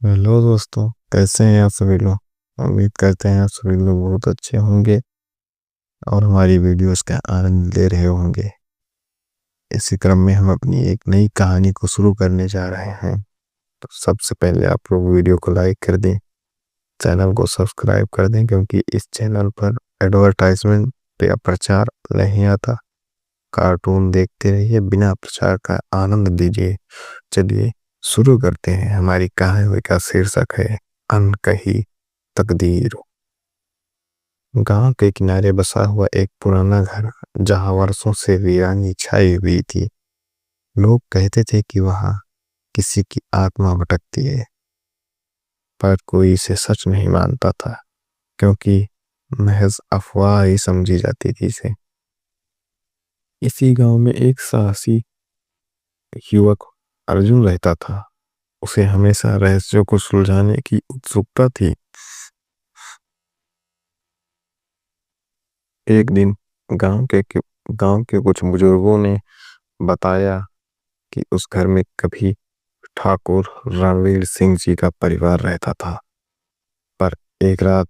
Hello दोस्तों, कैसे हैं आप सभी लोग। उम्मीद करते हैं आप सभी लोग बहुत अच्छे होंगे और हमारी वीडियोस का आनंद ले रहे होंगे। इसी क्रम में हम अपनी एक नई कहानी को शुरू करने जा रहे हैं। तो सबसे पहले आप लोग वीडियो को लाइक कर दें, चैनल को सब्सक्राइब कर दें, क्योंकि इस चैनल पर एडवर्टाइजमेंट या प्रचार नहीं आता। कार्टून देखते रहिए, बिना प्रचार का आनंद लीजिए। चलिए शुरू करते हैं। हमारी कहानी का शीर्षक है अनकही तकदीर। गांव के किनारे बसा हुआ एक पुराना घर, जहां वर्षों से वीरानी छाई हुई थी। लोग कहते थे कि वहां किसी की आत्मा भटकती है, पर कोई इसे सच नहीं मानता था, क्योंकि महज अफवाह ही समझी जाती थी इसे। इसी गांव में एक साहसी युवक अर्जुन रहता था। उसे हमेशा रहस्यों को सुलझाने की उत्सुकता थी। एक दिन गांव के कुछ बुजुर्गों ने बताया कि उस घर में कभी ठाकुर रणवीर सिंह जी का परिवार रहता था, पर एक रात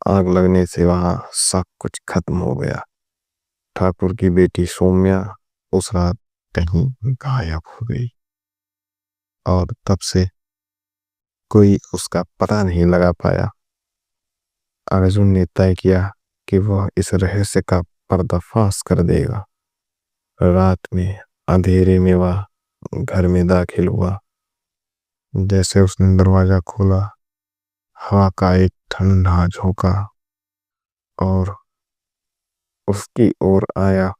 आग लगने से वहां सब कुछ खत्म हो गया। ठाकुर की बेटी सौम्या उस रात कहीं गायब हो गई, और तब से कोई उसका पता नहीं लगा पाया। अर्जुन ने तय किया कि वह इस रहस्य का पर्दाफाश कर देगा। रात में अंधेरे में वह घर में दाखिल हुआ। जैसे उसने दरवाजा खोला, हवा का एक ठंडा झोंका और उसकी ओर आया।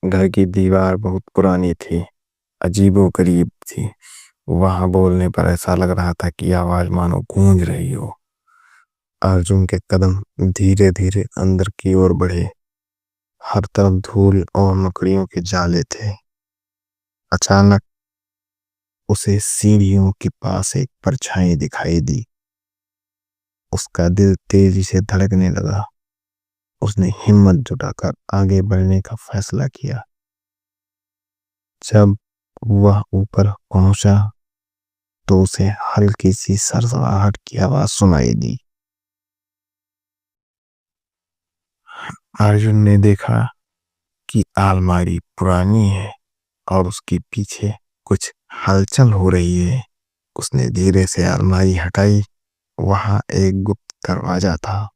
घर की दीवार बहुत पुरानी थी, अजीबोगरीब थी। वहां बोलने पर ऐसा लग रहा था कि आवाज मानो गूंज रही हो। अर्जुन के कदम धीरे धीरे अंदर की ओर बढ़े। हर तरफ धूल और मकड़ियों के जाले थे। अचानक उसे सीढ़ियों के पास एक परछाई दिखाई दी। उसका दिल तेजी से धड़कने लगा। उसने हिम्मत जुटाकर आगे बढ़ने का फैसला किया। जब वह ऊपर पहुंचा तो उसे हल्की सी सरसराहट की आवाज सुनाई दी। अर्जुन ने देखा कि अलमारी पुरानी है और उसके पीछे कुछ हलचल हो रही है। उसने धीरे से अलमारी हटाई। वहां एक गुप्त दरवाजा था।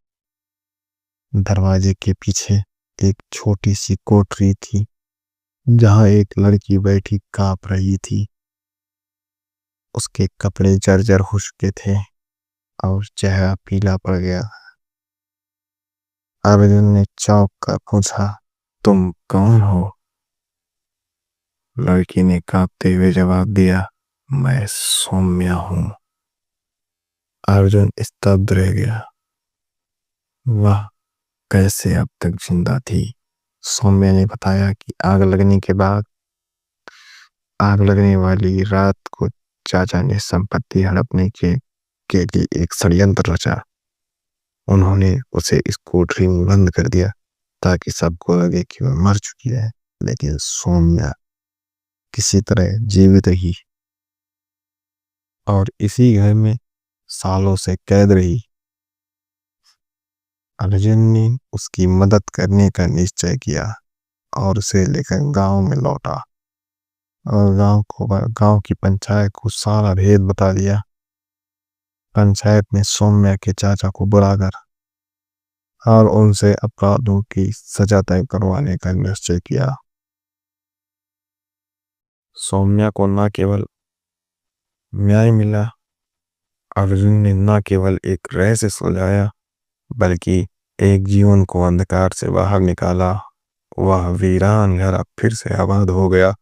दरवाजे के पीछे एक छोटी सी कोठरी थी, जहां एक लड़की बैठी कांप रही थी। उसके कपड़े जर्जर हो चुके थे और चेहरा पीला पड़ गया। अर्जुन ने चौंक कर पूछा, तुम कौन हो? लड़की ने कांपते हुए जवाब दिया, मैं सौम्या हूं। अर्जुन स्तब्ध रह गया। वह कैसे अब तक जिंदा थी? सौम्या ने बताया कि आग लगने वाली रात को चाचा ने संपत्ति हड़पने के लिए एक षड्यंत्र रचा। उन्होंने उसे इस कोठरी में बंद कर दिया ताकि सबको लगे कि वह मर चुकी है, लेकिन सौम्या किसी तरह जीवित रही और इसी घर में सालों से कैद रही। अर्जुन ने उसकी मदद करने का निश्चय किया और उसे लेकर गांव में लौटा और गांव की पंचायत को सारा भेद बता दिया। पंचायत ने सौम्या के चाचा को बुलाकर और उनसे अपराधों की सजा तय करवाने का निश्चय किया। सौम्या को न केवल न्याय मिला, अर्जुन ने न केवल एक रहस्य सुलझाया, बल्कि एक जीवन को अंधकार से बाहर निकाला। वह वीरान घर अब फिर से आबाद हो गया।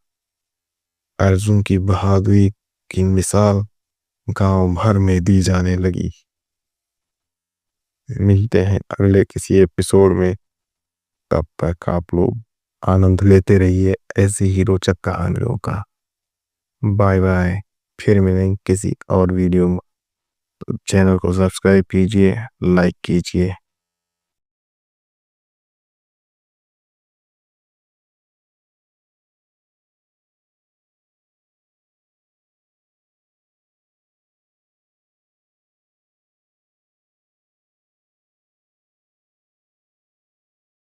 अर्जुन की बहादुरी की मिसाल गांव भर में दी जाने लगी। मिलते हैं अगले किसी एपिसोड में। तब तक आप लोग आनंद लेते रहिए ऐसी ही रोचक कहानियों का। Bye bye. फिर मिलेंगे किसी और वीडियो में। चैनल को सब्सक्राइब कीजिए, लाइक कीजिए।